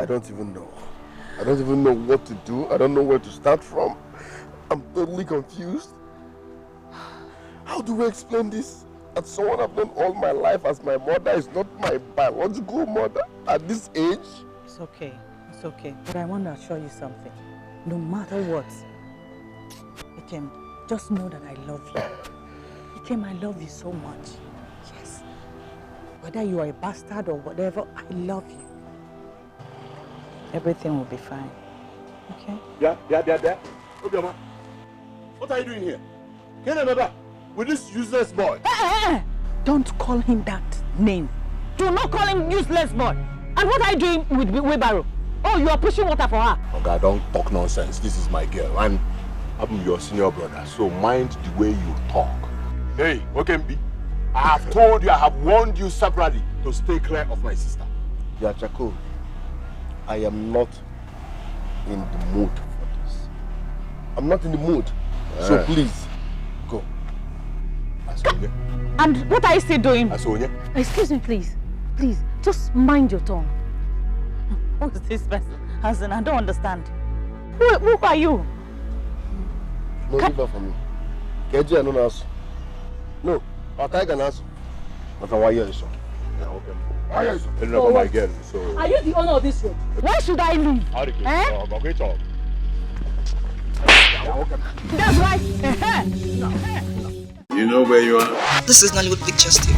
I don't even know. I don't even know what to do. I don't know where to start from. I'm totally confused. How do we explain this? That someone I've known all my life as my mother is not my biological mother at this age? It's okay. It's okay. But I want to assure you something. No matter what, Ikem, just know that I love you. Ikem, I love you so much. Yes. Whether you are a bastard or whatever, I love you. Everything will be fine. Okay? Yeah. Obioma, what are you doing here? Can I remember? With this useless boy? Don't call him that name. Do not call him useless boy. And what are you doing with wheelbarrow? Oh, you are pushing water for her. Okay, don't talk nonsense. This is my girl, and I'm your senior brother, so mind the way you talk. Hey, Okembi, I have told you, I have warned you separately to stay clear of my sister. Yachako, I am not in the mood for this. I'm not in the mood, so please, go. Asonia. And what are you still doing? Asonia. Excuse me, please. Please, just mind your tongue. Who is this person? Hassan, I don't understand. Who are you? No, leave her for me. Keji, I don't ask. No, I'll take an answer. But why are you so? Yeah, okay. Why are you so? Enough my girl, so... Are you the owner of this road? Why should I leave? How do you Okay, talk. Yeah, okay. that's right. You know where you are? This is Nollywood Pictures TV.